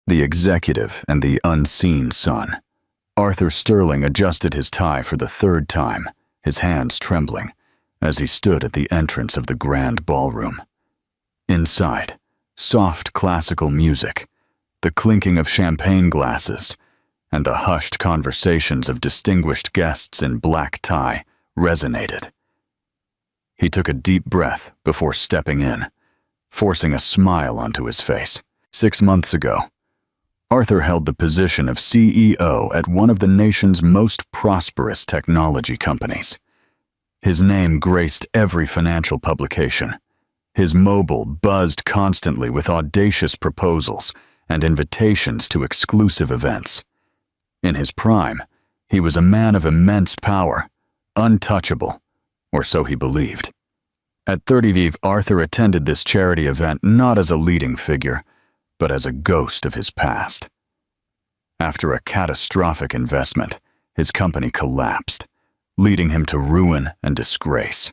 The executive and the unseen son. Arthur Sterling adjusted his tie for the third time, his hands trembling, as he stood at the entrance of the grand ballroom. Inside, soft classical music, the clinking of champagne glasses, and the hushed conversations of distinguished guests in black tie resonated. He took a deep breath before stepping in, forcing a smile onto his face. 6 months ago, Arthur held the position of CEO at one of the nation's most prosperous technology companies. His name graced every financial publication. His mobile buzzed constantly with audacious proposals and invitations to exclusive events. In his prime, he was a man of immense power, untouchable, or so he believed. At 30, Arthur attended this charity event not as a leading figure, but as a ghost of his past. After a catastrophic investment, his company collapsed, leading him to ruin and disgrace.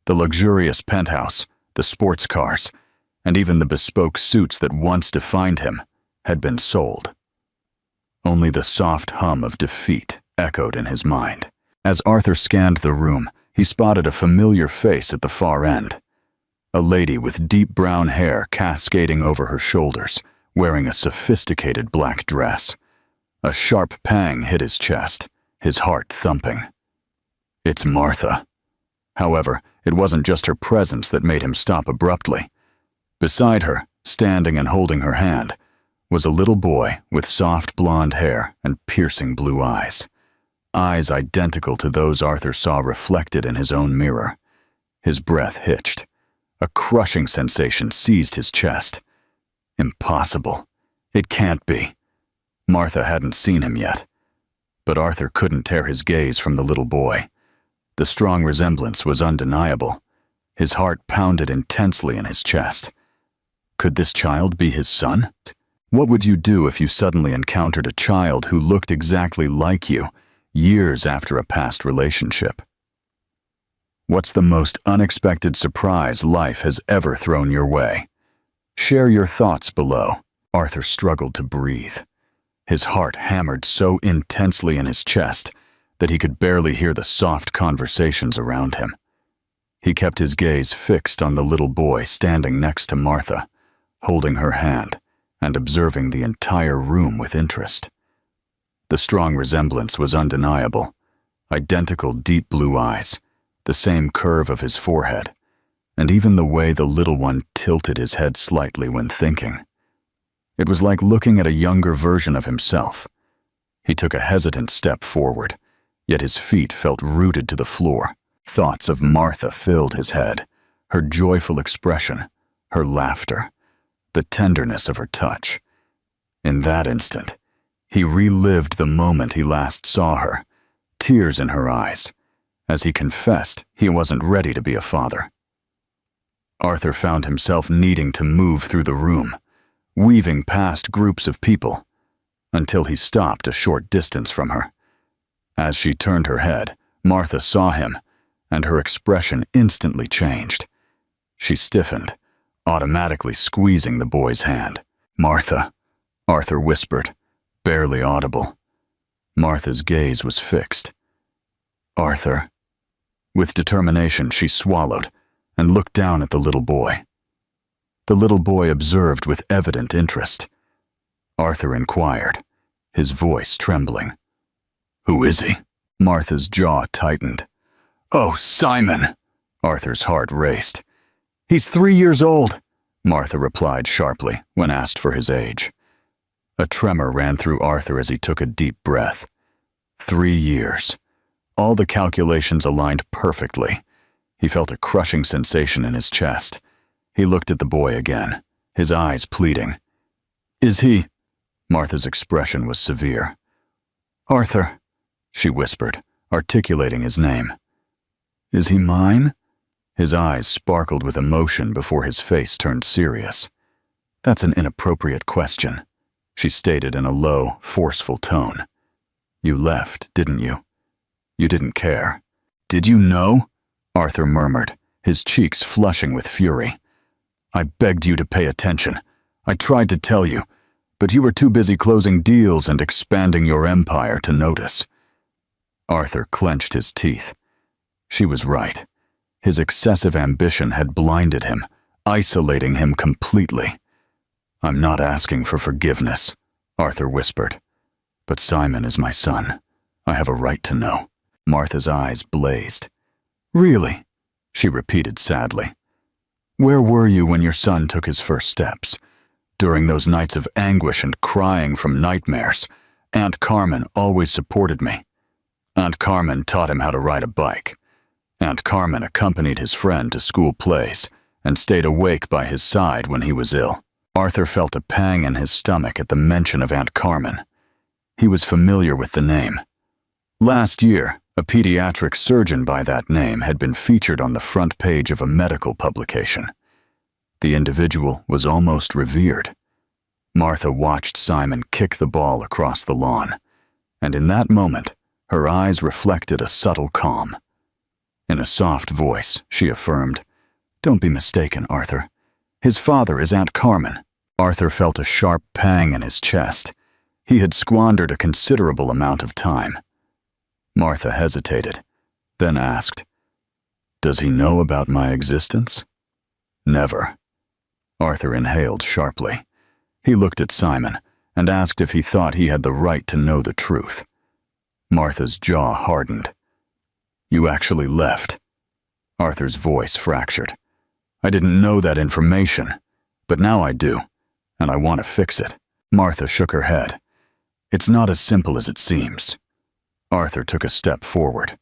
The luxurious penthouse, the sports cars, and even the bespoke suits that once defined him had been sold. Only the soft hum of defeat echoed in his mind. As Arthur scanned the room, he spotted a familiar face at the far end. A lady with deep brown hair cascading over her shoulders, wearing a sophisticated black dress. A sharp pang hit his chest, his heart thumping. It's Martha. However, it wasn't just her presence that made him stop abruptly. Beside her, standing and holding her hand, was a little boy with soft blonde hair and piercing blue eyes. Eyes identical to those Arthur saw reflected in his own mirror. His breath hitched. A crushing sensation seized his chest. Impossible. It can't be. Martha hadn't seen him yet. But Arthur couldn't tear his gaze from the little boy. The strong resemblance was undeniable. His heart pounded intensely in his chest. Could this child be his son? What would you do if you suddenly encountered a child who looked exactly like you, years after a past relationship? What's the most unexpected surprise life has ever thrown your way? Share your thoughts below. Arthur struggled to breathe. His heart hammered so intensely in his chest that he could barely hear the soft conversations around him. He kept his gaze fixed on the little boy standing next to Martha, holding her hand and observing the entire room with interest. The strong resemblance was undeniable. Identical deep blue eyes, the same curve of his forehead, and even the way the little one tilted his head slightly when thinking. It was like looking at a younger version of himself. He took a hesitant step forward, yet his feet felt rooted to the floor. Thoughts of Martha filled his head, her joyful expression, her laughter, the tenderness of her touch. In that instant, he relived the moment he last saw her, tears in her eyes, as he confessed he wasn't ready to be a father. Arthur found himself needing to move through the room, weaving past groups of people, until he stopped a short distance from her. As she turned her head, Martha saw him, and her expression instantly changed. She stiffened, automatically squeezing the boy's hand. "Martha," Arthur whispered, barely audible. Martha's gaze was fixed. "Arthur." With determination, she swallowed and looked down at the little boy. The little boy observed with evident interest. Arthur inquired, his voice trembling. "Who is he?" Martha's jaw tightened. "Oh, Simon!" Arthur's heart raced. "He's 3 years old," Martha replied sharply when asked for his age. A tremor ran through Arthur as he took a deep breath. 3 years. All the calculations aligned perfectly. He felt a crushing sensation in his chest. He looked at the boy again, his eyes pleading. "Is he?" Martha's expression was severe. "Arthur," she whispered, articulating his name. "Is he mine?" His eyes sparkled with emotion before his face turned serious. "That's an inappropriate question," she stated in a low, forceful tone. "You left, didn't you? You didn't care." "Did you know?" Arthur murmured, his cheeks flushing with fury. "I begged you to pay attention. I tried to tell you, but you were too busy closing deals and expanding your empire to notice." Arthur clenched his teeth. She was right. His excessive ambition had blinded him, isolating him completely. "I'm not asking for forgiveness," Arthur whispered. "But Simon is my son. I have a right to know." Martha's eyes blazed. "Really?" she repeated sadly. "Where were you when your son took his first steps? During those nights of anguish and crying from nightmares, Aunt Carmen always supported me. Aunt Carmen taught him how to ride a bike. Aunt Carmen accompanied his friend to school plays and stayed awake by his side when he was ill." Arthur felt a pang in his stomach at the mention of Aunt Carmen. He was familiar with the name. Last year, a pediatric surgeon by that name had been featured on the front page of a medical publication. The individual was almost revered. Martha watched Simon kick the ball across the lawn, and in that moment, her eyes reflected a subtle calm. In a soft voice, she affirmed, "Don't be mistaken, Arthur. His father is Aunt Carmen." Arthur felt a sharp pang in his chest. He had squandered a considerable amount of time. Martha hesitated, then asked, "Does he know about my existence?" "Never." Arthur inhaled sharply. He looked at Simon and asked if he thought he had the right to know the truth. Martha's jaw hardened. "You actually left?" Arthur's voice fractured. "I didn't know that information, but now I do, and I want to fix it." Martha shook her head. "It's not as simple as it seems." Arthur took a step forward.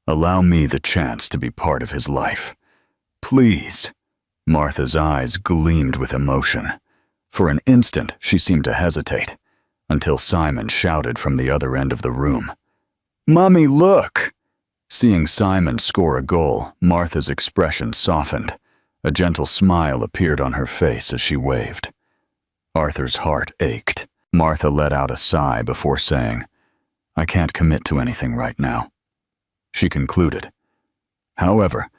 "Allow me the chance to be part of his life. Please." Martha's eyes gleamed with emotion. For an instant, she seemed to hesitate, until Simon shouted from the other end of the room, "Mommy, look!" Seeing Simon score a goal, Martha's expression softened. A gentle smile appeared on her face as she waved. Arthur's heart ached. Martha let out a sigh before saying, "I can't commit to anything right now." She concluded, "However,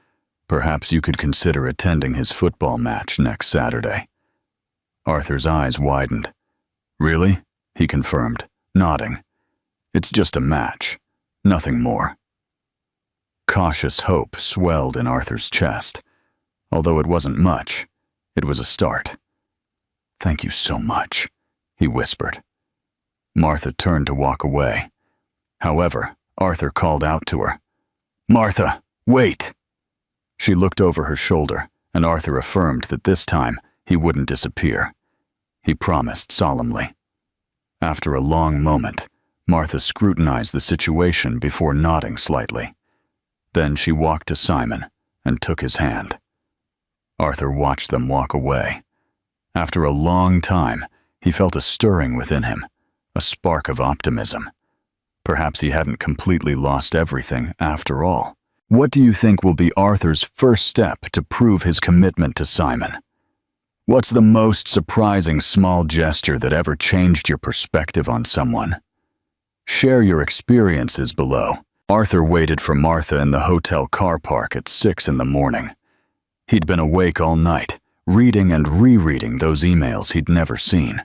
perhaps you could consider attending his football match next Saturday." Arthur's eyes widened. "Really?" he confirmed, nodding. "It's just a match, nothing more." Cautious hope swelled in Arthur's chest. Although it wasn't much, it was a start. "Thank you so much," he whispered. Martha turned to walk away. However, Arthur called out to her, "Martha, wait!" She looked over her shoulder, and Arthur affirmed that this time he wouldn't disappear. He promised solemnly. After a long moment, Martha scrutinized the situation before nodding slightly. Then she walked to Simon and took his hand. Arthur watched them walk away. After a long time, he felt a stirring within him, a spark of optimism. Perhaps he hadn't completely lost everything after all. What do you think will be Arthur's first step to prove his commitment to Simon? What's the most surprising small gesture that ever changed your perspective on someone? Share your experiences below. Arthur waited for Martha in the hotel car park at 6 in the morning. He'd been awake all night, reading and rereading those emails he'd never seen.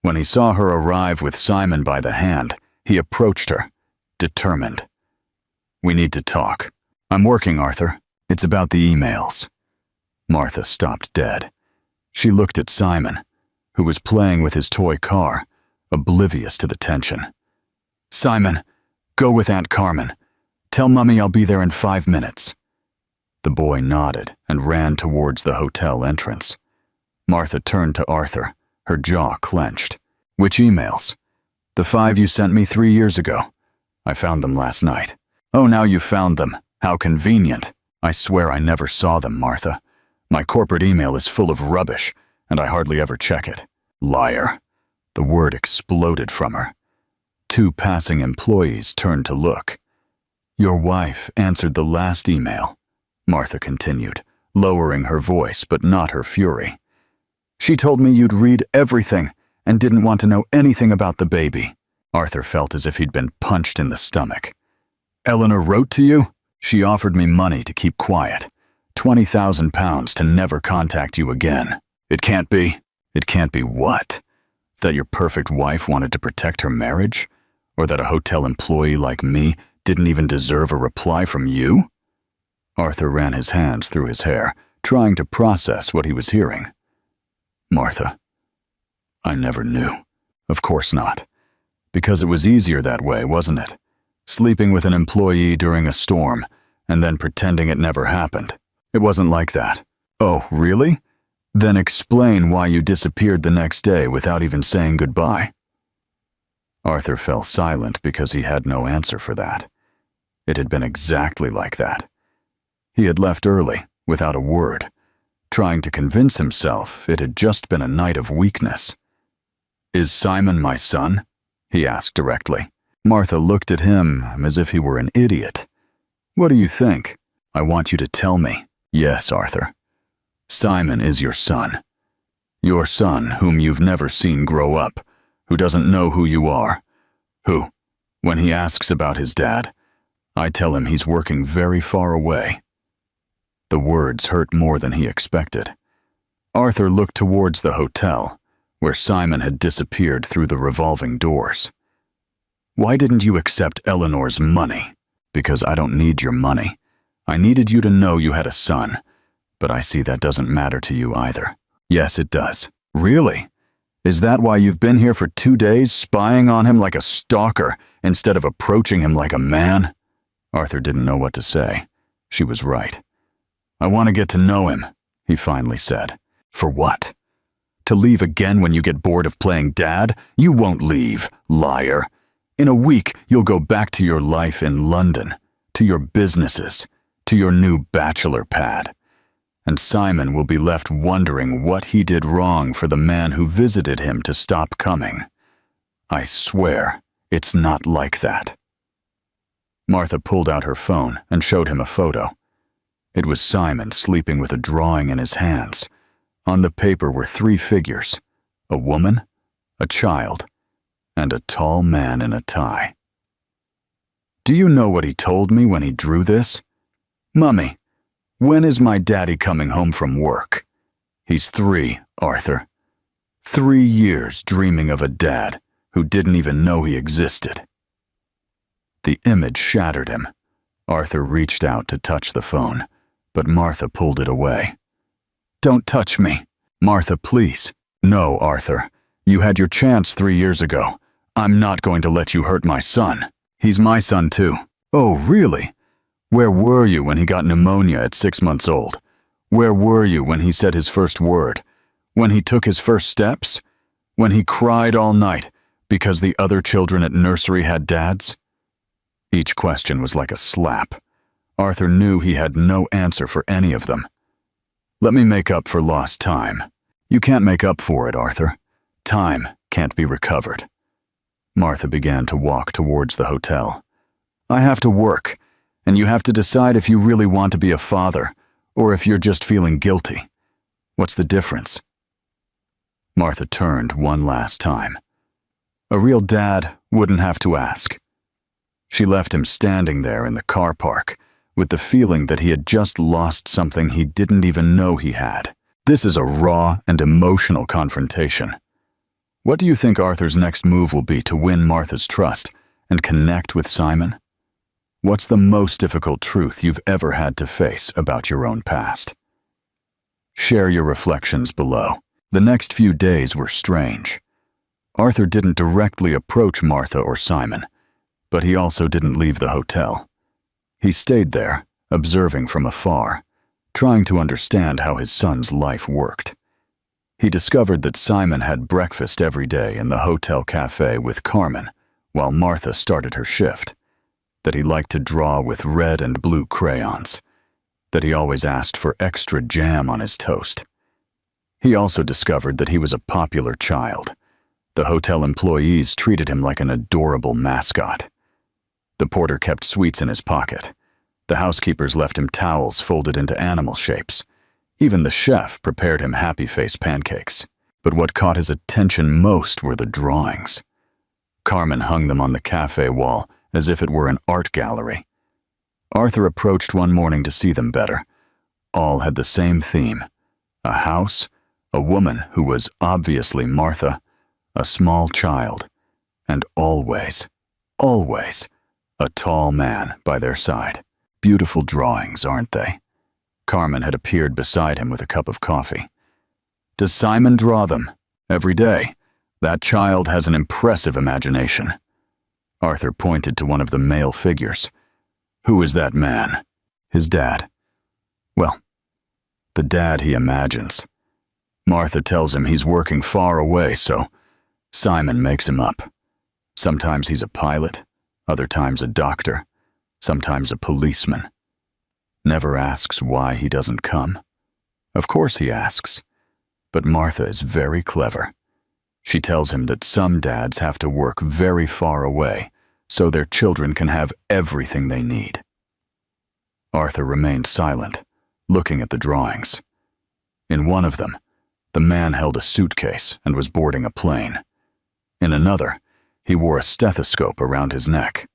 When he saw her arrive with Simon by the hand, he approached her, determined. "We need to talk." "I'm working, Arthur. It's about the emails." Martha stopped dead. She looked at Simon, who was playing with his toy car, oblivious to the tension. "Simon, go with Aunt Carmen. Tell Mummy I'll be there in 5 minutes." The boy nodded and ran towards the hotel entrance. Martha turned to Arthur, her jaw clenched. "Which emails?" "The 5 you sent me 3 years ago. I found them last night." "Oh, now you found them. How convenient." "I swear I never saw them, Martha. My corporate email is full of rubbish, and I hardly ever check it." "Liar." The word exploded from her. 2 passing employees turned to look. "Your wife answered the last email," Martha continued, lowering her voice but not her fury. "She told me you'd read everything and didn't want to know anything about the baby." Arthur felt as if he'd been punched in the stomach. "Eleanor wrote to you? She offered me money to keep quiet. £20,000 to never contact you again." "It can't be." "It can't be what?" That your perfect wife wanted to protect her marriage? Or that a hotel employee like me didn't even deserve a reply from you? Arthur ran his hands through his hair, trying to process what he was hearing. Martha, I never knew. Of course not. Because it was easier that way, wasn't it? Sleeping with an employee during a storm, and then pretending it never happened. It wasn't like that. Oh, really? Then explain why you disappeared the next day without even saying goodbye. Arthur fell silent because he had no answer for that. It had been exactly like that. He had left early, without a word, trying to convince himself it had just been a night of weakness. Is Simon my son? He asked directly. Martha looked at him as if he were an idiot. What do you think? I want you to tell me. Yes, Arthur. Simon is your son. Your son whom you've never seen grow up, who doesn't know who you are, who, when he asks about his dad, I tell him he's working very far away. The words hurt more than he expected. Arthur looked towards the hotel, where Simon had disappeared through the revolving doors. Why didn't you accept Eleanor's money? Because I don't need your money. I needed you to know you had a son, but I see that doesn't matter to you either. Yes, it does. Really? Is that why you've been here for 2 days, spying on him like a stalker, instead of approaching him like a man? Arthur didn't know what to say. She was right. I want to get to know him, he finally said. For what? To leave again when you get bored of playing dad? You won't leave, liar. In a week, you'll go back to your life in London, to your businesses, to your new bachelor pad. And Simon will be left wondering what he did wrong for the man who visited him to stop coming. I swear, it's not like that. Martha pulled out her phone and showed him a photo. It was Simon sleeping with a drawing in his hands. On the paper were 3 figures, a woman, a child, and a tall man in a tie. Do you know what he told me when he drew this? Mummy, when is my daddy coming home from work? He's 3, Arthur. 3 years dreaming of a dad who didn't even know he existed. The image shattered him. Arthur reached out to touch the phone, but Martha pulled it away. Don't touch me. Martha, please. No, Arthur. You had your chance 3 years ago. I'm not going to let you hurt my son. He's my son too. Oh, really? Where were you when he got pneumonia at 6 months old? Where were you when he said his first word? When he took his first steps? When he cried all night because the other children at nursery had dads? Each question was like a slap. Arthur knew he had no answer for any of them. Let me make up for lost time. You can't make up for it, Arthur. Time can't be recovered. Martha began to walk towards the hotel. I have to work, and you have to decide if you really want to be a father, or if you're just feeling guilty. What's the difference? Martha turned one last time. A real dad wouldn't have to ask. She left him standing there in the car park, with the feeling that he had just lost something he didn't even know he had. This is a raw and emotional confrontation. What do you think Arthur's next move will be to win Martha's trust and connect with Simon? What's the most difficult truth you've ever had to face about your own past? Share your reflections below. The next few days were strange. Arthur didn't directly approach Martha or Simon, but he also didn't leave the hotel. He stayed there, observing from afar, trying to understand how his son's life worked. He discovered that Simon had breakfast every day in the hotel cafe with Carmen, while Martha started her shift, that he liked to draw with red and blue crayons, that he always asked for extra jam on his toast. He also discovered that he was a popular child. The hotel employees treated him like an adorable mascot. The porter kept sweets in his pocket. The housekeepers left him towels folded into animal shapes. Even the chef prepared him happy face pancakes. But what caught his attention most were the drawings. Carmen hung them on the cafe wall as if it were an art gallery. Arthur approached one morning to see them better. All had the same theme: a house, a woman who was obviously Martha, a small child, and always, always, a tall man by their side. Beautiful drawings, aren't they? Carmen had appeared beside him with a cup of coffee. Does Simon draw them? Every day. That child has an impressive imagination. Arthur pointed to one of the male figures. Who is that man? His dad. Well, the dad he imagines. Martha tells him he's working far away, so Simon makes him up. Sometimes he's a pilot, other times a doctor, sometimes a policeman. Never asks why he doesn't come. Of course he asks, but Martha is very clever. She tells him that some dads have to work very far away so their children can have everything they need. Arthur remained silent, looking at the drawings. In one of them, the man held a suitcase and was boarding a plane. In another, he wore a stethoscope around his neck.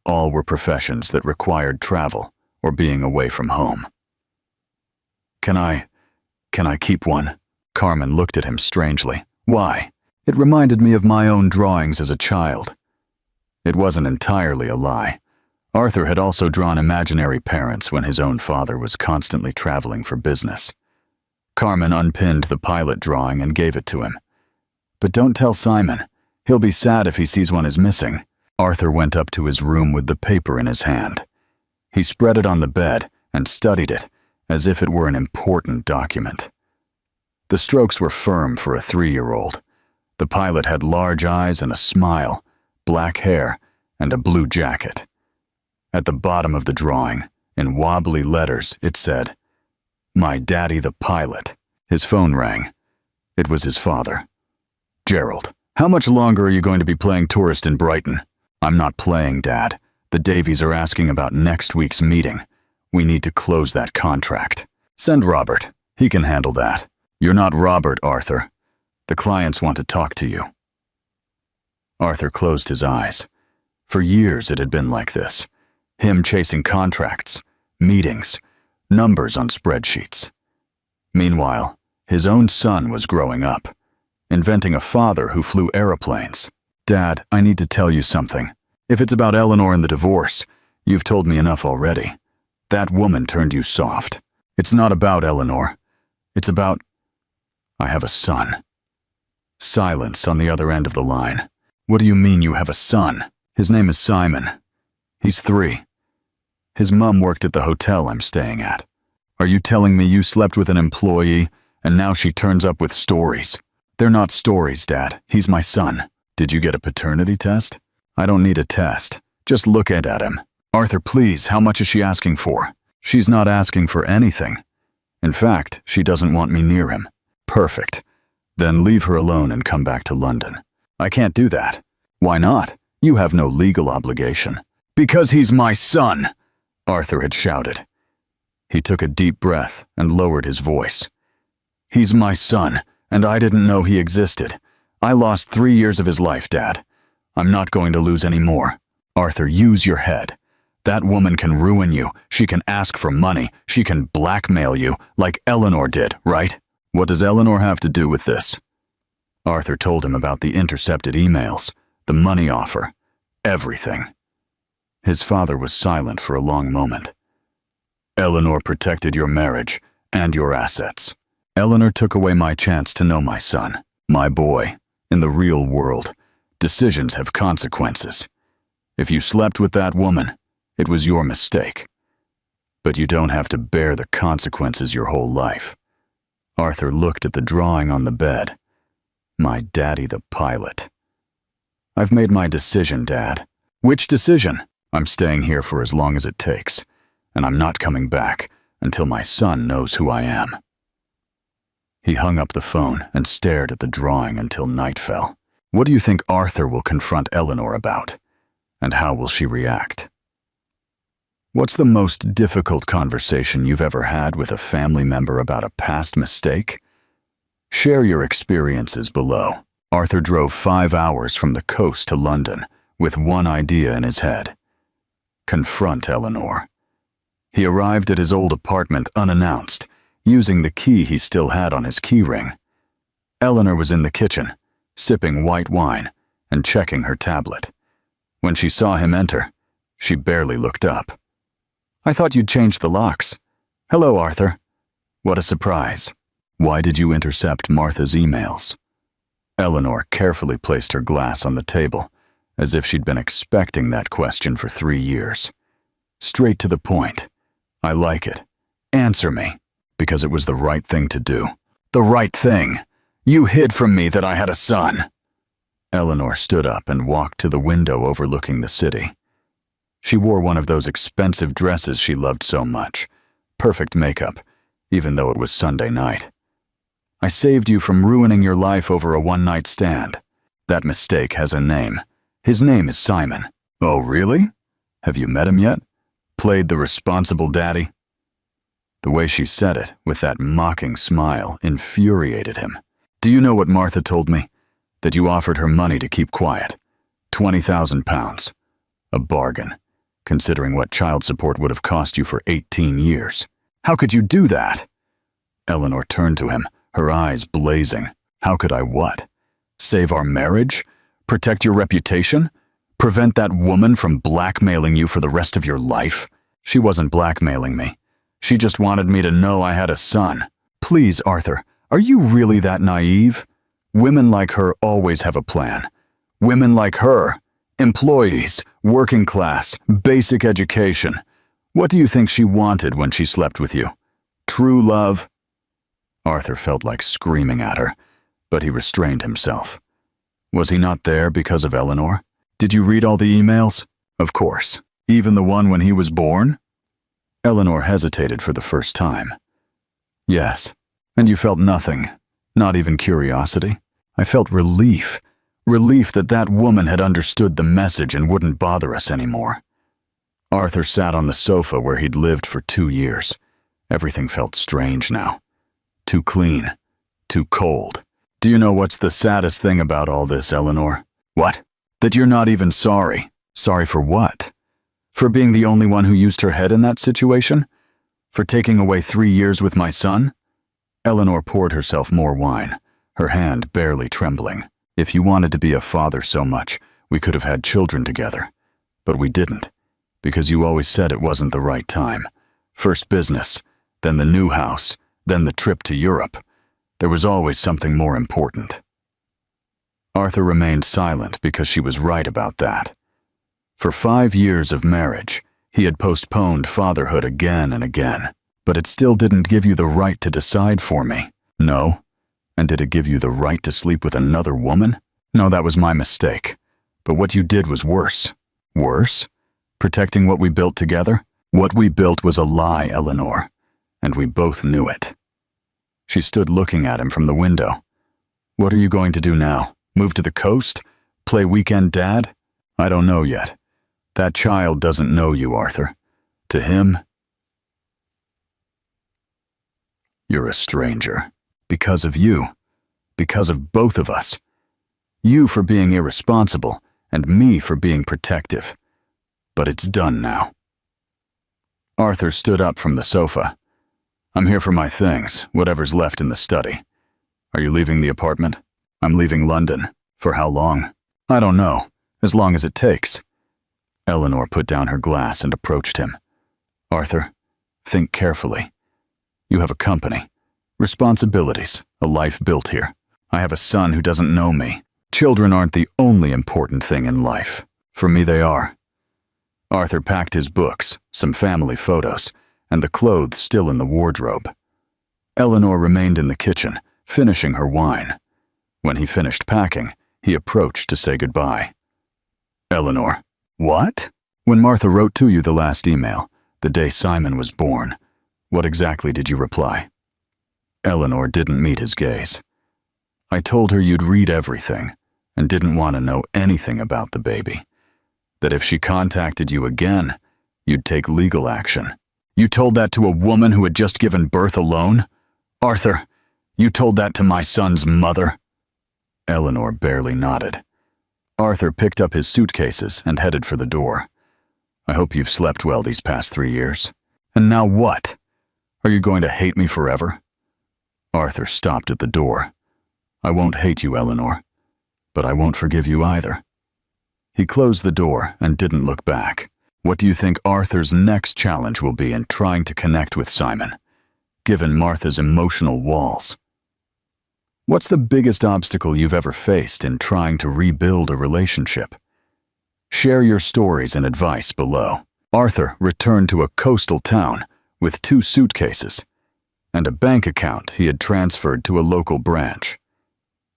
All were professions that required travel or being away from home. Can I keep one? Carmen looked at him strangely. Why? It reminded me of my own drawings as a child. It wasn't entirely a lie. Arthur had also drawn imaginary parents when his own father was constantly traveling for business. Carmen unpinned the pilot drawing and gave it to him. But don't tell Simon. He'll be sad if he sees one is missing. Arthur went up to his room with the paper in his hand. He spread it on the bed and studied it as if it were an important document. The strokes were firm for a 3-year-old. The pilot had large eyes and a smile, black hair, and a blue jacket. At the bottom of the drawing, in wobbly letters, it said, "My daddy the pilot." His phone rang. It was his father. "Gerald, how much longer are you going to be playing tourist in Brighton?" "I'm not playing, Dad. The Davies are asking about next week's meeting. We need to close that contract." "Send Robert. He can handle that." "You're not Robert, Arthur. The clients want to talk to you." Arthur closed his eyes. For years it had been like this. Him chasing contracts, meetings, numbers on spreadsheets. Meanwhile, his own son was growing up, inventing a father who flew aeroplanes. "Dad, I need to tell you something. If it's about Eleanor and the divorce, you've told me enough already. That woman turned you soft. It's not about Eleanor. It's about... I have a son." Silence on the other end of the line. "What do you mean you have a son?" "His name is Simon. He's 3. His mom worked at the hotel I'm staying at." "Are you telling me you slept with an employee and now she turns up with stories?" "They're not stories, Dad. He's my son." "Did you get a paternity test?" "I don't need a test. Just look at him." "Arthur, please, how much is she asking for?" "She's not asking for anything. In fact, she doesn't want me near him." "Perfect. Then leave her alone and come back to London." "I can't do that." "Why not? You have no legal obligation." "Because he's my son!" Arthur had shouted. He took a deep breath and lowered his voice. "He's my son, and I didn't know he existed. I lost 3 years of his life, Dad. I'm not going to lose any more." "Arthur, use your head. That woman can ruin you. She can ask for money. She can blackmail you, like Eleanor did, right?" "What does Eleanor have to do with this?" Arthur told him about the intercepted emails, the money offer, everything. His father was silent for a long moment. "Eleanor protected your marriage and your assets. Eleanor took away my chance to know my son. My boy, in the real world, decisions have consequences. If you slept with that woman, it was your mistake. But you don't have to bear the consequences your whole life." Arthur looked at the drawing on the bed. "My daddy the pilot." "I've made my decision, Dad." "Which decision?" "I'm staying here for as long as it takes, and I'm not coming back until my son knows who I am." He hung up the phone and stared at the drawing until night fell. What do you think Arthur will confront Eleanor about? And how will she react? What's the most difficult conversation you've ever had with a family member about a past mistake? Share your experiences below. Arthur drove 5 hours from the coast to London with one idea in his head: confront Eleanor. He arrived at his old apartment unannounced, using the key he still had on his keyring. Eleanor was in the kitchen, sipping white wine and checking her tablet. When she saw him enter, she barely looked up. "I thought you'd changed the locks. Hello, Arthur." What a surprise. Why did you intercept Martha's emails? Eleanor carefully placed her glass on the table, as if she'd been expecting that question for 3 years. Straight to the point. I like it. Answer me, because it was the right thing to do. The right thing. You hid from me that I had a son. Eleanor stood up and walked to the window overlooking the city. She wore one of those expensive dresses she loved so much. Perfect makeup, even though it was Sunday night. I saved you from ruining your life over a one-night stand. That mistake has a name. His name is Simon. Oh, really? Have you met him yet? Played the responsible daddy? The way she said it, with that mocking smile, infuriated him. Do you know what Martha told me? That you offered her money to keep quiet. £20,000. A bargain, considering what child support would have cost you for 18 years. How could you do that? Eleanor turned to him, her eyes blazing. How could I what? Save our marriage? Protect your reputation? Prevent that woman from blackmailing you for the rest of your life? She wasn't blackmailing me. She just wanted me to know I had a son. Please, Arthur, are you really that naive? Women like her always have a plan. Women like her, employees, working class, basic education. What do you think she wanted when she slept with you? True love? Arthur felt like screaming at her, but he restrained himself. Was he not there because of Eleanor? Did you read all the emails? Of course. Even the one when he was born? Eleanor hesitated for the first time. Yes. And you felt nothing, not even curiosity? I felt relief. Relief that that woman had understood the message and wouldn't bother us anymore. Arthur sat on the sofa where he'd lived for 2 years. Everything felt strange now. Too clean. Too cold. Do you know what's the saddest thing about all this, Eleanor? What? That you're not even sorry. Sorry for what? For being the only one who used her head in that situation? For taking away 3 years with my son? Eleanor poured herself more wine, her hand barely trembling. If you wanted to be a father so much, we could have had children together. But we didn't, because you always said it wasn't the right time. First business, then the new house, then the trip to Europe. There was always something more important. Arthur remained silent because she was right about that. For 5 years of marriage, he had postponed fatherhood again and again. But it still didn't give you the right to decide for me. No. And did it give you the right to sleep with another woman? No, that was my mistake. But what you did was worse. Worse? Protecting what we built together? What we built was a lie, Eleanor. And we both knew it. She stood looking at him from the window. What are you going to do now? Move to the coast? Play weekend dad? I don't know yet. That child doesn't know you, Arthur. To him, you're a stranger. Because of you. Because of both of us. You for being irresponsible, and me for being protective. But it's done now. Arthur stood up from the sofa. I'm here for my things, whatever's left in the study. Are you leaving the apartment? I'm leaving London. For how long? I don't know. As long as it takes. Eleanor put down her glass and approached him. Arthur, think carefully. You have a company, responsibilities, a life built here. I have a son who doesn't know me. Children aren't the only important thing in life. For me, they are. Arthur packed his books, some family photos, and the clothes still in the wardrobe. Eleanor remained in the kitchen, finishing her wine. When he finished packing, he approached to say goodbye. Eleanor, what? When Martha wrote to you the last email, the day Simon was born, what exactly did you reply? Eleanor didn't meet his gaze. I told her you'd read everything and didn't want to know anything about the baby. That if she contacted you again, you'd take legal action. You told that to a woman who had just given birth alone? Arthur, you told that to my son's mother? Eleanor barely nodded. Arthur picked up his suitcases and headed for the door. I hope you've slept well these past 3 years. And now what? Are you going to hate me forever? Arthur stopped at the door. I won't hate you, Eleanor. but I won't forgive you either." He closed the door and didn't look back. What do you think Arthur's next challenge will be in trying to connect with Simon, given Martha's emotional walls? What's the biggest obstacle you've ever faced in trying to rebuild a relationship? Share your stories and advice below. Arthur returned to a coastal town with 2 suitcases and a bank account he had transferred to a local branch.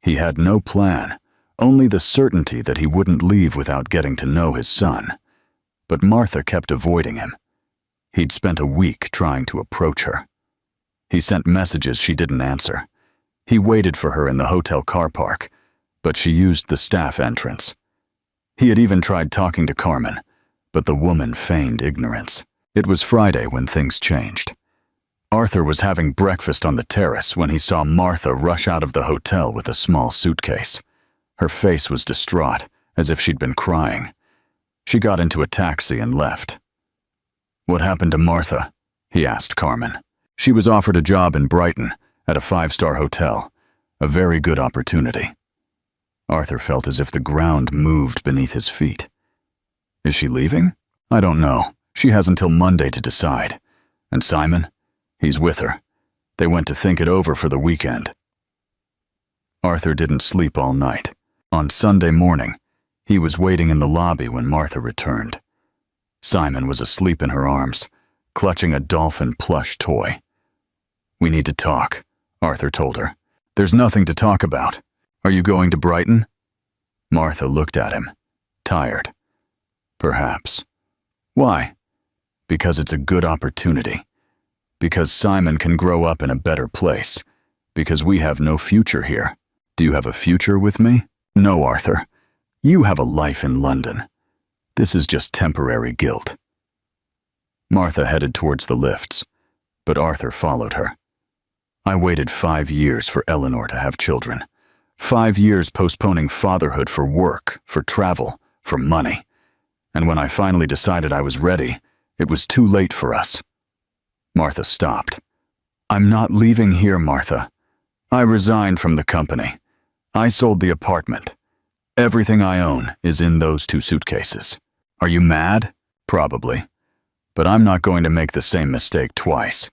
He had no plan, only the certainty that he wouldn't leave without getting to know his son. But Martha kept avoiding him. He'd spent a week trying to approach her. He sent messages she didn't answer. He waited for her in the hotel car park, but she used the staff entrance. He had even tried talking to Carmen, but the woman feigned ignorance. It was Friday when things changed. Arthur was having breakfast on the terrace when he saw Martha rush out of the hotel with a small suitcase. Her face was distraught, as if she'd been crying. She got into a taxi and left. "What happened to Martha?" he asked Carmen. "She was offered a job in Brighton at a 5-star hotel, a very good opportunity." Arthur felt as if the ground moved beneath his feet. "Is she leaving?" "I don't know. She has until Monday to decide. And Simon? He's with her. They went to think it over for the weekend." Arthur didn't sleep all night. On Sunday morning, he was waiting in the lobby when Martha returned. Simon was asleep in her arms, clutching a dolphin plush toy. "We need to talk," Arthur told her. "There's nothing to talk about. Are you going to Brighton?" Martha looked at him, tired. "Perhaps." "Why?" "Because it's a good opportunity. Because Simon can grow up in a better place. Because we have no future here." "Do you have a future with me?" "No, Arthur. You have a life in London. This is just temporary guilt." Martha headed towards the lifts, but Arthur followed her. "I waited 5 years for Eleanor to have children. 5 years postponing fatherhood for work, for travel, for money. And when I finally decided I was ready, it was too late for us." Martha stopped. "I'm not leaving here, Martha. I resigned from the company. I sold the apartment. Everything I own is in those 2 suitcases. Are you mad? Probably. But I'm not going to make the same mistake twice."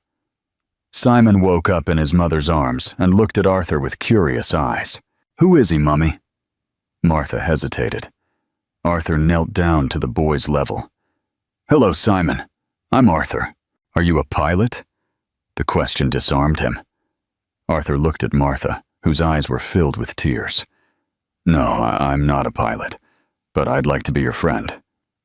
Simon woke up in his mother's arms and looked at Arthur with curious eyes. "Who is he, Mummy?" Martha hesitated. Arthur knelt down to the boy's level. "Hello, Simon. I'm Arthur. Are you a pilot?" The question disarmed him. Arthur looked at Martha, whose eyes were filled with tears. "No, I'm not a pilot, but I'd like to be your friend.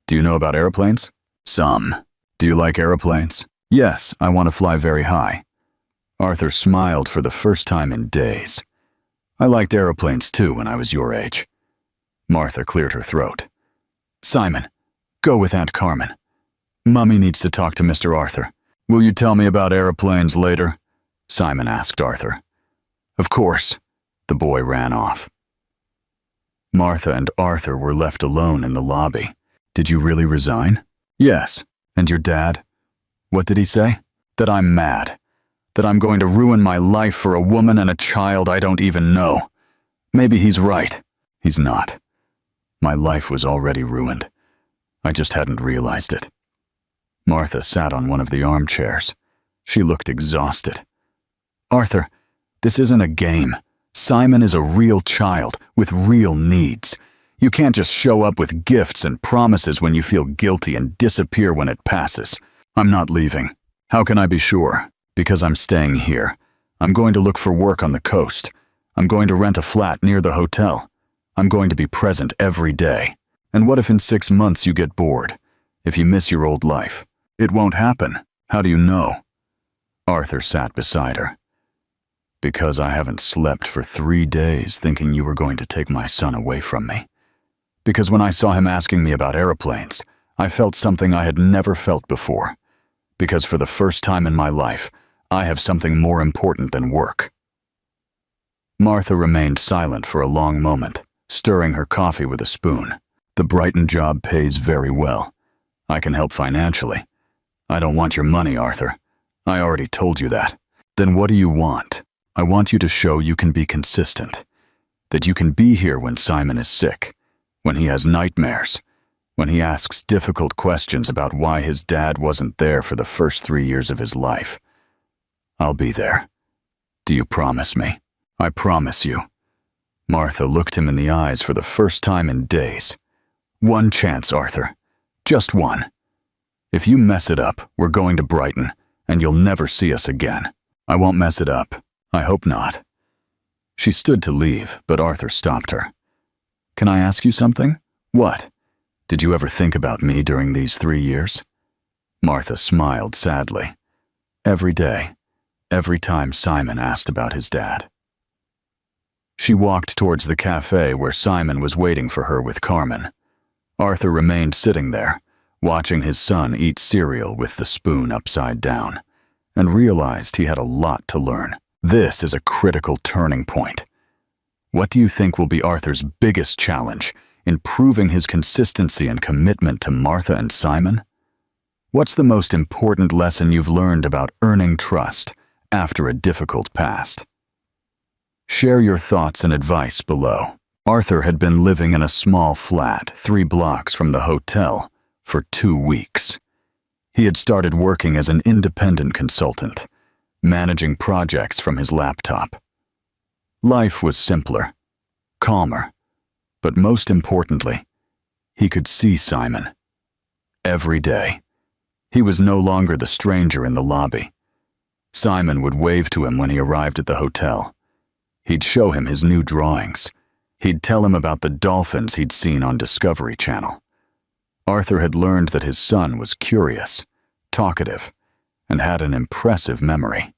Do you know about airplanes?" "Some. Do you like airplanes?" "Yes, I want to fly very high." Arthur smiled for the first time in days. "I liked airplanes too when I was your age." Martha cleared her throat. "Simon, go with Aunt Carmen. Mummy needs to talk to Mr. Arthur." "Will you tell me about airplanes later?" Simon asked Arthur. "Of course." The boy ran off. Martha and Arthur were left alone in the lobby. "Did you really resign?" "Yes." "And your dad?" "What did he say?" "That I'm mad. That I'm going to ruin my life for a woman and a child I don't even know. Maybe he's right." "He's not. My life was already ruined. I just hadn't realized it." Martha sat on one of the armchairs. She looked exhausted. "Arthur, this isn't a game. Simon is a real child with real needs. You can't just show up with gifts and promises when you feel guilty and disappear when it passes. I'm not leaving." "How can I be sure?" "Because I'm staying here. I'm going to look for work on the coast. I'm going to rent a flat near the hotel. I'm going to be present every day. And what if in 6 months you get bored? If you miss your old life? It won't happen. How do you know?" Arthur sat beside her. "Because I haven't slept for 3 days thinking you were going to take my son away from me. Because when I saw him asking me about airplanes, I felt something I had never felt before. Because for the first time in my life, I have something more important than work." Martha remained silent for a long moment, stirring her coffee with a spoon. "The Brighton job pays very well. I can help financially. I don't want your money, Arthur. I already told you that." "Then what do you want?" "I want you to show you can be consistent. that you can be here when Simon is sick, when he has nightmares, when he asks difficult questions about why his dad wasn't there for the first 3 years of his life. I'll be there. Do you promise me? I promise you. Martha looked him in the eyes for the first time in days. One chance, Arthur. Just one. If you mess it up, we're going to Brighton, and you'll never see us again. I won't mess it up. I hope not. She stood to leave, but Arthur stopped her. Can I ask you something? What? Did you ever think about me during these 3 years? Martha smiled sadly. Every day, every time Simon asked about his dad. She walked towards the cafe where Simon was waiting for her with Carmen. Arthur remained sitting there, watching his son eat cereal with the spoon upside down, and realized he had a lot to learn. This is a critical turning point. What do you think will be Arthur's biggest challenge in proving his consistency and commitment to Martha and Simon? What's the most important lesson you've learned about earning trust after a difficult past? Share your thoughts and advice below. Arthur had been living in a small flat 3 blocks from the hotel for 2 weeks. He had started working as an independent consultant, managing projects from his laptop. Life was simpler, calmer, but most importantly, he could see Simon. Every day. He was no longer the stranger in the lobby. Simon would wave to him when he arrived at the hotel. He'd show him his new drawings. He'd tell him about the dolphins he'd seen on Discovery Channel. Arthur had learned that his son was curious, talkative, and had an impressive memory.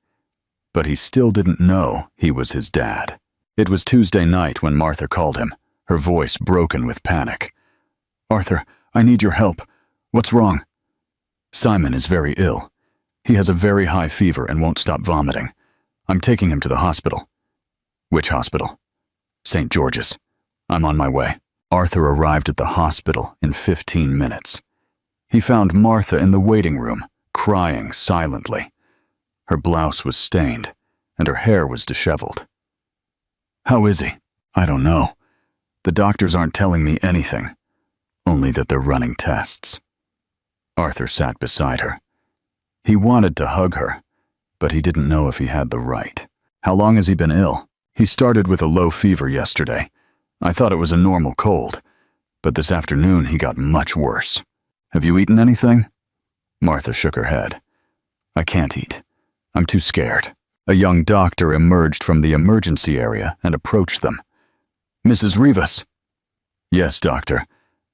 But he still didn't know he was his dad. It was Tuesday night when Martha called him, her voice broken with panic. Arthur, I need your help. What's wrong? Simon is very ill. He has a very high fever and won't stop vomiting. I'm taking him to the hospital. Which hospital? St. George's. I'm on my way. Arthur arrived at the hospital in 15 minutes. He found Martha in the waiting room, crying silently. Her blouse was stained, and her hair was disheveled. How is he? I don't know. The doctors aren't telling me anything, only that they're running tests. Arthur sat beside her. He wanted to hug her, but he didn't know if he had the right. How long has he been ill? He started with a low fever yesterday. I thought it was a normal cold, but this afternoon he got much worse. Have you eaten anything? Martha shook her head. I can't eat. I'm too scared. A young doctor emerged from the emergency area and approached them. Mrs. Rivas. Yes, doctor.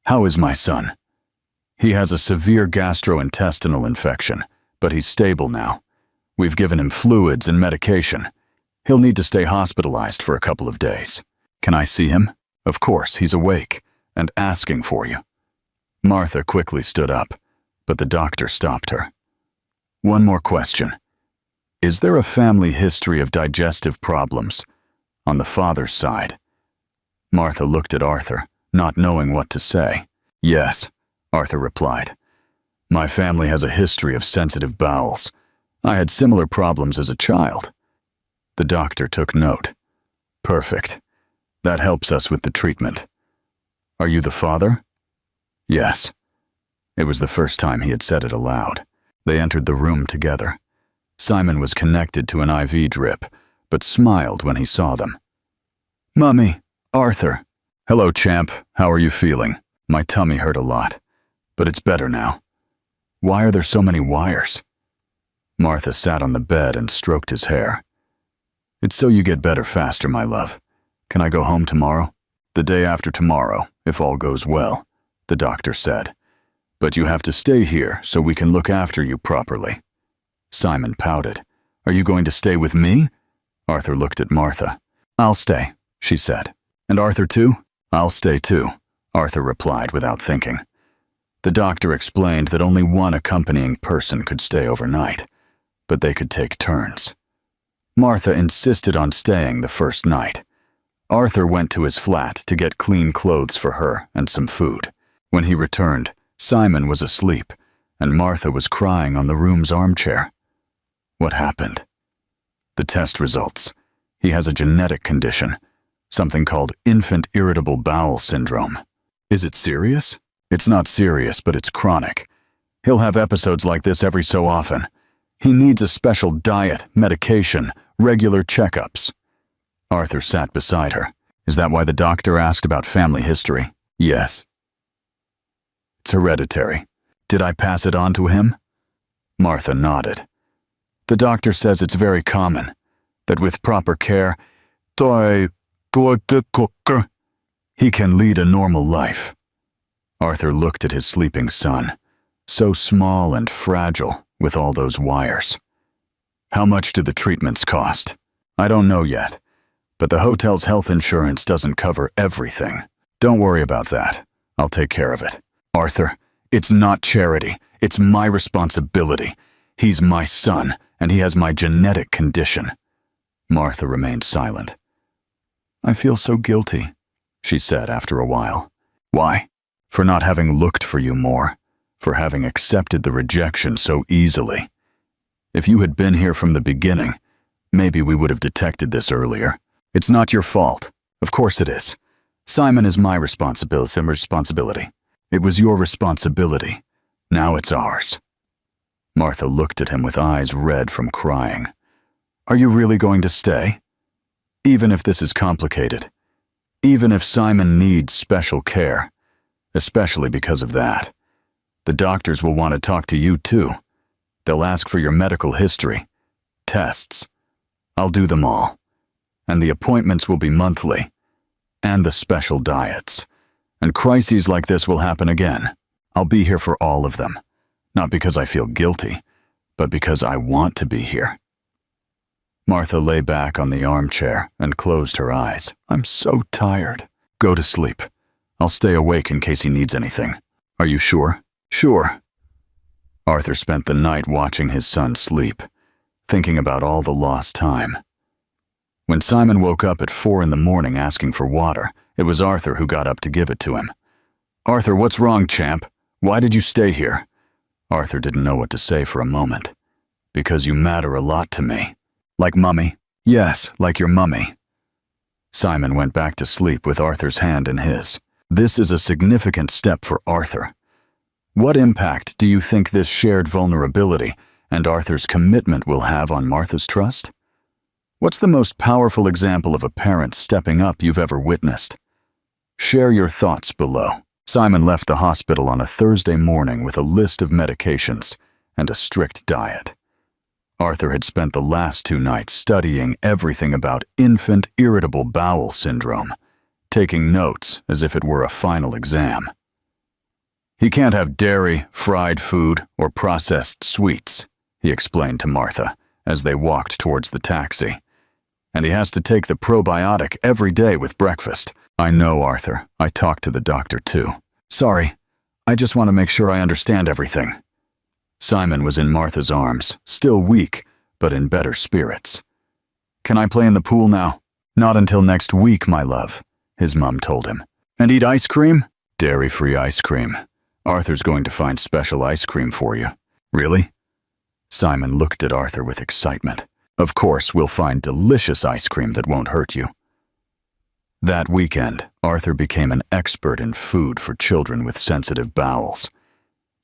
How is my son? He has a severe gastrointestinal infection, but he's stable now. We've given him fluids and medication. He'll need to stay hospitalized for a couple of days. Can I see him? Of course, he's awake and asking for you. Martha quickly stood up, but the doctor stopped her. One more question. Is there a family history of digestive problems on the father's side? Martha looked at Arthur, not knowing what to say. Yes, Arthur replied. My family has a history of sensitive bowels. I had similar problems as a child. The doctor took note. Perfect. That helps us with the treatment. Are you the father? Yes. It was the first time he had said it aloud. They entered the room together. Simon was connected to an IV drip, but smiled when he saw them. Mummy, Arthur. Hello, champ. How are you feeling? My tummy hurt a lot, but it's better now. Why are there so many wires? Martha sat on the bed and stroked his hair. It's so you get better faster, my love. Can I go home tomorrow? The day after tomorrow, if all goes well, the doctor said. But you have to stay here so we can look after you properly. Simon pouted. Are you going to stay with me? Arthur looked at Martha. I'll stay, she said. And Arthur too? I'll stay too, Arthur replied without thinking. The doctor explained that only one accompanying person could stay overnight, but they could take turns. Martha insisted on staying the first night. Arthur went to his flat to get clean clothes for her and some food. When he returned, Simon was asleep, and Martha was crying on the room's armchair. What happened? The test results. He has a genetic condition, Something called infant irritable bowel syndrome. Is it serious? It's not serious, but it's chronic. He'll have episodes like this every so often. He needs a special diet, medication, regular checkups. Arthur sat beside her. Is that why the doctor asked about family history? Yes. It's hereditary. Did I pass it on to him? Martha nodded. The doctor says it's very common, that with proper care, he can lead a normal life. Arthur looked at his sleeping son, so small and fragile with all those wires. How much do the treatments cost? I don't know yet, but the hotel's health insurance doesn't cover everything. Don't worry about that. I'll take care of it. Arthur, it's not charity. It's my responsibility. He's my son, and he has my genetic condition. Martha remained silent. I feel so guilty, she said after a while. Why? For not having looked for you more, for having accepted the rejection so easily. If you had been here from the beginning, maybe we would have detected this earlier. It's not your fault. Of course it is. Simon is my responsibility. It was your responsibility. Now it's ours. Martha looked at him with eyes red from crying. Are you really going to stay? Even if this is complicated, even if Simon needs special care, especially because of that, the doctors will want to talk to you too. They'll ask for your medical history, tests. I'll do them all. And the appointments will be monthly, and the special diets. And crises like this will happen again. I'll be here for all of them, not because I feel guilty, but because I want to be here. Martha lay back on the armchair and closed her eyes. I'm so tired. Go to sleep. I'll stay awake in case he needs anything. Are you sure? Sure. Arthur spent the night watching his son sleep, thinking about all the lost time. When Simon woke up at 4 a.m. asking for water, it was Arthur who got up to give it to him. Arthur, what's wrong, champ? Why did you stay here? Arthur didn't know what to say for a moment. Because you matter a lot to me. Like Mummy? Yes, like your mummy. Simon went back to sleep with Arthur's hand in his. This is a significant step for Arthur. What impact do you think this shared vulnerability and Arthur's commitment will have on Martha's trust? What's the most powerful example of a parent stepping up you've ever witnessed? Share your thoughts below. Simon left the hospital on a Thursday morning with a list of medications and a strict diet. Arthur had spent the last 2 nights studying everything about infant irritable bowel syndrome, taking notes as if it were a final exam. He can't have dairy, fried food, or processed sweets, he explained to Martha as they walked towards the taxi. And he has to take the probiotic every day with breakfast. I know, Arthur. I talked to the doctor too. Sorry, I just want to make sure I understand everything. Simon was in Martha's arms, still weak, but in better spirits. Can I play in the pool now? Not until next week, my love, his mum told him. And eat ice cream? Dairy-free ice cream. Arthur's going to find special ice cream for you. Really? Simon looked at Arthur with excitement. Of course, we'll find delicious ice cream that won't hurt you. That weekend, Arthur became an expert in food for children with sensitive bowels.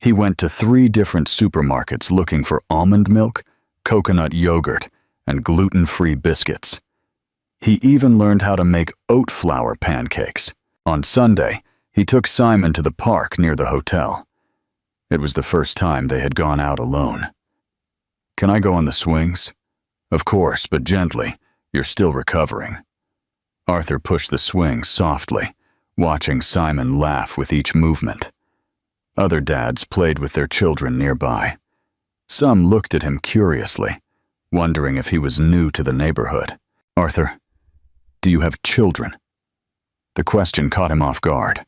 He went to 3 different supermarkets looking for almond milk, coconut yogurt, and gluten-free biscuits. He even learned how to make oat flour pancakes. On Sunday, he took Simon to the park near the hotel. It was the first time they had gone out alone. Can I go on the swings? Of course, but gently. You're still recovering. Arthur pushed the swing softly, watching Simon laugh with each movement. Other dads played with their children nearby. Some looked at him curiously, wondering if he was new to the neighborhood. Arthur, do you have children? The question caught him off guard.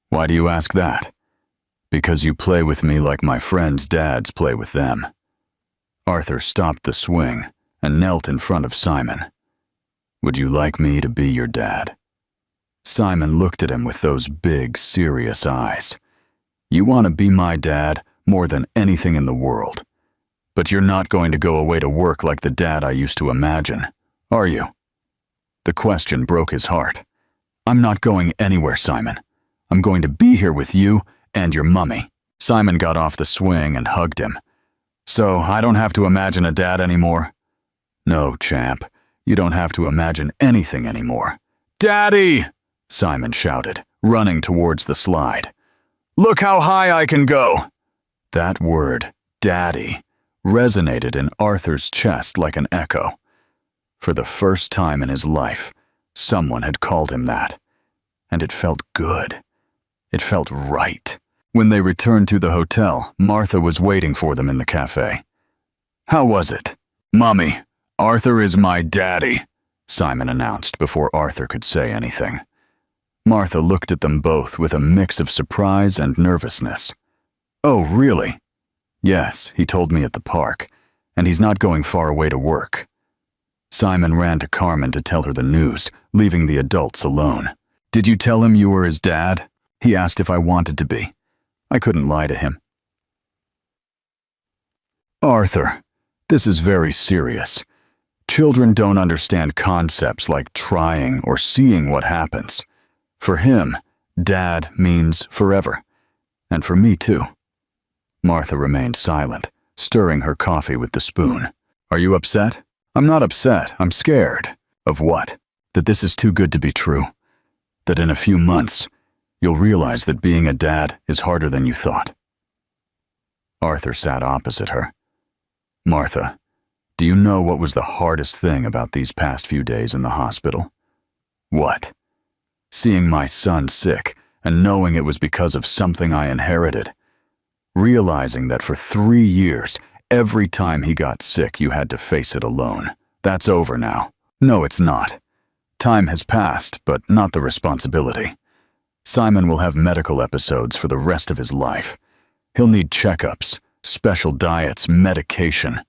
Why do you ask that? Because you play with me like my friends' dads play with them. Arthur stopped the swing and knelt in front of Simon. Would you like me to be your dad? Simon looked at him with those big, serious eyes. You want to be my dad more than anything in the world. But you're not going to go away to work like the dad I used to imagine, are you? The question broke his heart. "I'm not going anywhere, Simon. I'm going to be here with you and your mummy." Simon got off the swing and hugged him. "So I don't have to imagine a dad anymore?" "No, champ. You don't have to imagine anything anymore." "Daddy!" Simon shouted, running towards the slide. "Look how high I can go!" That word, Daddy, resonated in Arthur's chest like an echo. For the first time in his life, someone had called him that. And it felt good. It felt right. When they returned to the hotel, Martha was waiting for them in the cafe. "How was it?" "Mummy, Arthur is my daddy," Simon announced before Arthur could say anything. Martha looked at them both with a mix of surprise and nervousness. "Oh, really?" "Yes, he told me at the park, and he's not going far away to work." Simon ran to Carmen to tell her the news, leaving the adults alone. "Did you tell him you were his dad?" He asked if I wanted to be. I couldn't lie to him. "Arthur, this is very serious. Children don't understand concepts like trying or seeing what happens. For him, dad means forever. And for me too." Martha remained silent, stirring her coffee with the spoon. "Are you upset?" "I'm not upset. I'm scared." "Of what?" "That this is too good to be true. That in a few months, you'll realize that being a dad is harder than you thought." Arthur sat opposite her. "Martha, do you know what was the hardest thing about these past few days in the hospital?" "What?" "Seeing my son sick and knowing it was because of something I inherited. Realizing that for 3 years, every time he got sick, you had to face it alone. That's over now." "No, it's not. Time has passed, but not the responsibility. Simon will have medical episodes for the rest of his life. He'll need checkups, special diets, medication.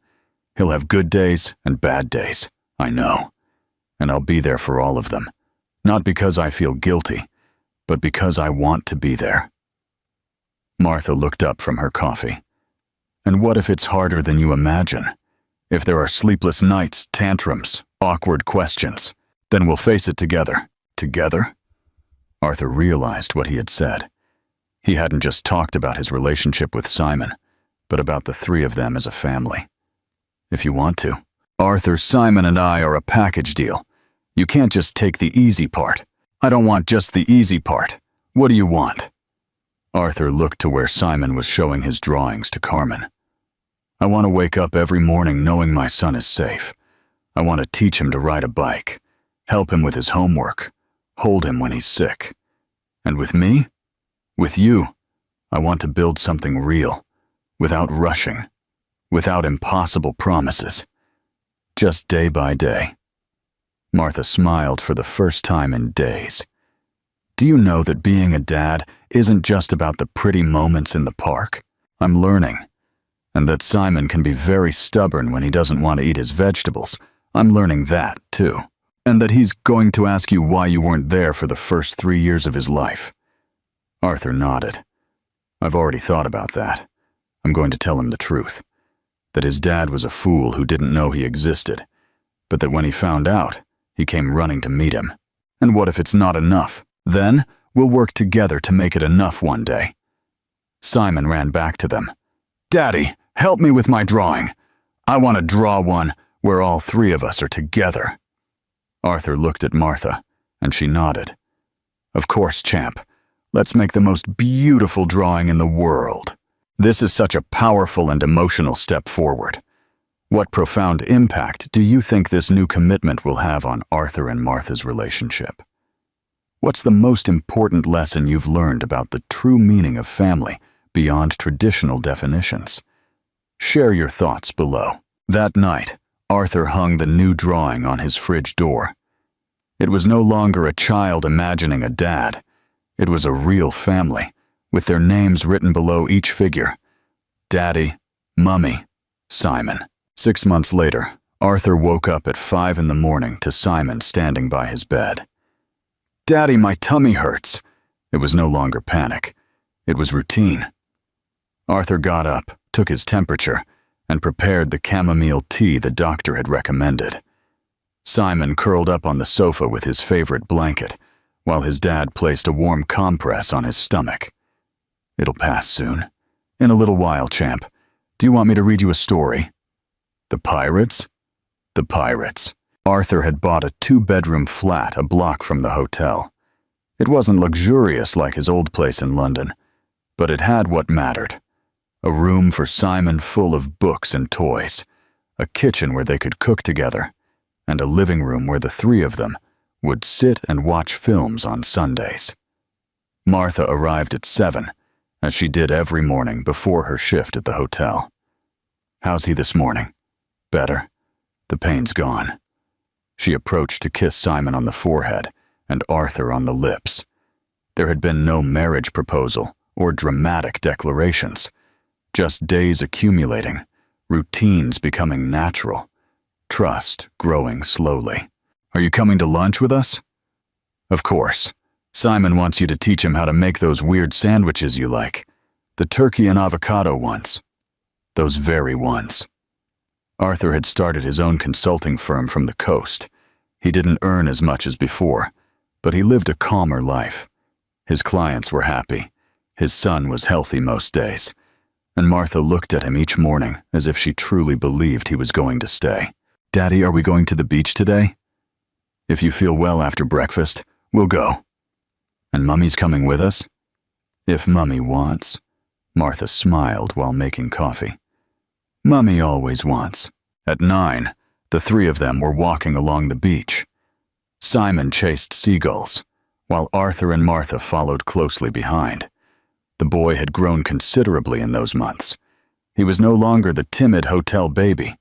He'll have good days and bad days, I know. And I'll be there for all of them. Not because I feel guilty, but because I want to be there." Martha looked up from her coffee. "And what if it's harder than you imagine? If there are sleepless nights, tantrums, awkward questions, then we'll face it together." "Together?" Arthur realized what he had said. He hadn't just talked about his relationship with Simon, but about the three of them as a family. "If you want to." "Arthur, Simon and I are a package deal. You can't just take the easy part." "I don't want just the easy part. What do you want?" Arthur looked to where Simon was showing his drawings to Carmen. "I want to wake up every morning knowing my son is safe. I want to teach him to ride a bike, help him with his homework, hold him when he's sick. And with me? With you, I want to build something real, without rushing, without impossible promises. Just day by day." Martha smiled for the first time in days. "Do you know that being a dad isn't just about the pretty moments in the park? I'm learning. And that Simon can be very stubborn when he doesn't want to eat his vegetables. I'm learning that, too. And that he's going to ask you why you weren't there for the first 3 years of his life." Arthur nodded. "I've already thought about that. I'm going to tell him the truth. That his dad was a fool who didn't know he existed, but that when he found out, he came running to meet him. And what if it's not enough? Then we'll work together to make it enough one day." Simon ran back to them. "Daddy, help me with my drawing. I want to draw one where all three of us are together." Arthur looked at Martha, and she nodded. "Of course, champ. Let's make the most beautiful drawing in the world. This is such a powerful and emotional step forward. What profound impact do you think this new commitment will have on Arthur and Martha's relationship? What's the most important lesson you've learned about the true meaning of family beyond traditional definitions? Share your thoughts below." That night, Arthur hung the new drawing on his fridge door. It was no longer a child imagining a dad. It was a real family, with their names written below each figure. Daddy, Mummy, Simon. 6 months later, Arthur woke up at 5 in the morning to Simon standing by his bed. "Daddy, my tummy hurts." It was no longer panic. It was routine. Arthur got up, took his temperature, and prepared the chamomile tea the doctor had recommended. Simon curled up on the sofa with his favorite blanket, while his dad placed a warm compress on his stomach. "It'll pass soon. In a little while, champ. Do you want me to read you a story?" The pirates? The pirates. Arthur had bought a 2-bedroom flat a block from the hotel. It wasn't luxurious like his old place in London, but it had what mattered. A room for Simon full of books and toys, a kitchen where they could cook together, and a living room where the three of them would sit and watch films on Sundays. Martha arrived at 7, as she did every morning before her shift at the hotel. "How's he this morning?" "Better. The pain's gone." She approached to kiss Simon on the forehead and Arthur on the lips. There had been no marriage proposal or dramatic declarations, just days accumulating, routines becoming natural, trust growing slowly. "Are you coming to lunch with us?" "Of course. Simon wants you to teach him how to make those weird sandwiches you like. The turkey and avocado ones. Those very ones." Arthur had started his own consulting firm from the coast. He didn't earn as much as before, but he lived a calmer life. His clients were happy. His son was healthy most days, and Martha looked at him each morning as if she truly believed he was going to stay. "Daddy, are we going to the beach today?" "If you feel well after breakfast, we'll go." "And Mummy's coming with us?" "If Mummy wants." Martha smiled while making coffee. "Mummy always wants." At 9, the three of them were walking along the beach. Simon chased seagulls, while Arthur and Martha followed closely behind. The boy had grown considerably in those months. He was no longer the timid hotel baby,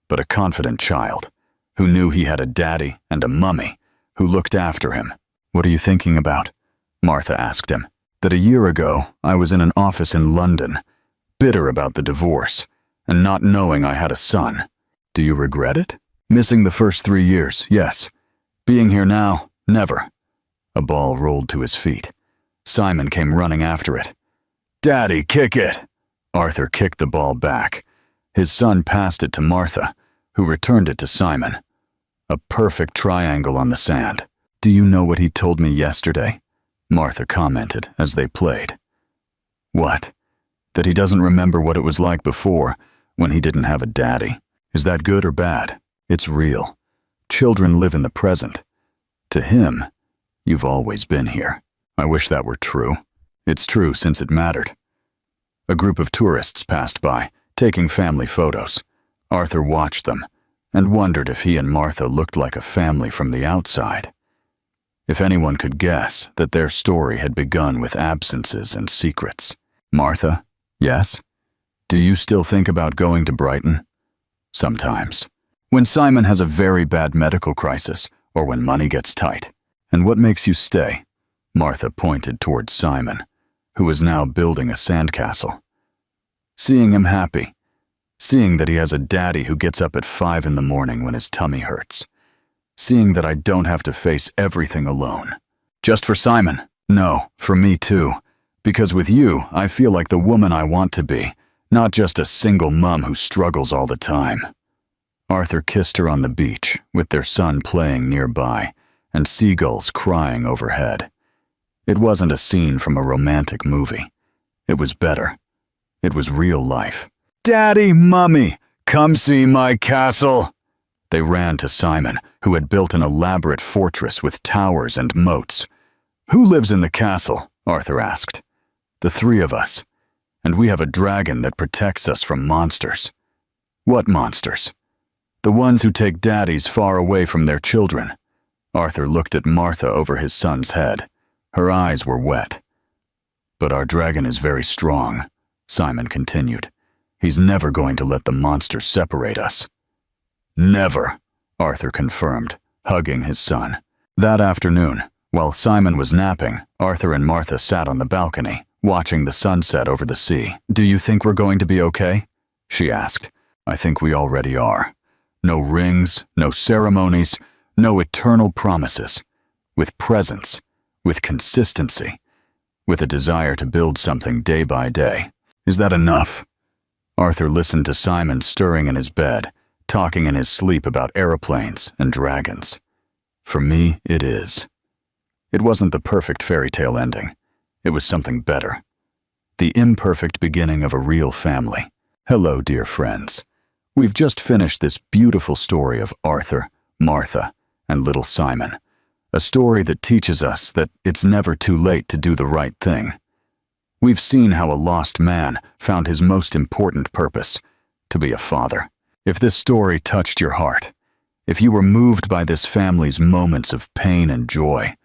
but a confident child, who knew he had a daddy and a mummy who looked after him. "What are you thinking about?" Martha asked him. "That a year ago, I was in an office in London, bitter about the divorce, and not knowing I had a son. Do you regret it?" "Missing the first 3 years, yes. Being here now, never." A ball rolled to his feet. Simon came running after it. "Daddy, kick it!" Arthur kicked the ball back. His son passed it to Martha, who returned it to Simon. A perfect triangle on the sand. "Do you know what he told me yesterday?" Martha commented as they played. "What?" "That he doesn't remember what it was like before, when he didn't have a daddy. Is that good or bad? It's real. Children live in the present. To him, you've always been here." "I wish that were true." "It's true since it mattered." A group of tourists passed by, taking family photos. Arthur watched them and wondered if he and Martha looked like a family from the outside. If anyone could guess that their story had begun with absences and secrets. "Martha, yes? Do you still think about going to Brighton?" "Sometimes. When Simon has a very bad medical crisis, or when money gets tight." "And what makes you stay?" Martha pointed towards Simon, who was now building a sandcastle. "Seeing him happy. Seeing that he has a daddy who gets up at 5 in the morning when his tummy hurts. Seeing that I don't have to face everything alone." "Just for Simon?" "No, for me too. Because with you, I feel like the woman I want to be, not just a single mum who struggles all the time." Arthur kissed her on the beach, with their son playing nearby, and seagulls crying overhead. It wasn't a scene from a romantic movie. It was better. It was real life. "Daddy, Mummy, come see my castle!" They ran to Simon, who had built an elaborate fortress with towers and moats. "Who lives in the castle?" Arthur asked. "The three of us. And we have a dragon that protects us from monsters." "What monsters?" "The ones who take daddies far away from their children." Arthur looked at Martha over his son's head. Her eyes were wet. "But our dragon is very strong," Simon continued. "He's never going to let the monsters separate us." "Never," Arthur confirmed, hugging his son. That afternoon, while Simon was napping, Arthur and Martha sat on the balcony, watching the sunset over the sea. "Do you think we're going to be okay?" she asked. "I think we already are. No rings, no ceremonies, no eternal promises. With presence, with consistency, with a desire to build something day by day. Is that enough?" Arthur listened to Simon stirring in his bed, talking in his sleep about aeroplanes and dragons. For me, it is. It wasn't the perfect fairy tale ending. It was something better. The imperfect beginning of a real family. Hello, dear friends. We've just finished this beautiful story of Arthur, Martha, and little Simon. A story that teaches us that it's never too late to do the right thing. We've seen how a lost man found his most important purpose, to be a father. If this story touched your heart, if you were moved by this family's moments of pain and joy,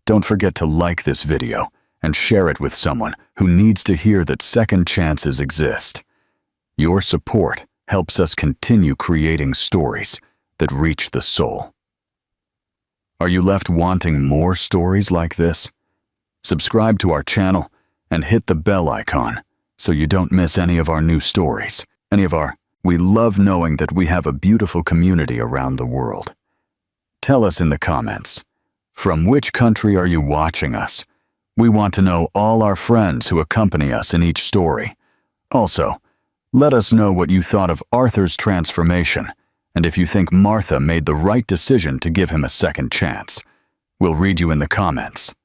don't forget to like this video and share it with someone who needs to hear that second chances exist. Your support helps us continue creating stories that reach the soul. Are you left wanting more stories like this? Subscribe to our channel and hit the bell icon so you don't miss any of our new stories. We love knowing that we have a beautiful community around the world. Tell us in the comments, from which country are you watching us? We want to know all our friends who accompany us in each story. Also, let us know what you thought of Arthur's transformation and if you think Martha made the right decision to give him a second chance. We'll read you in the comments.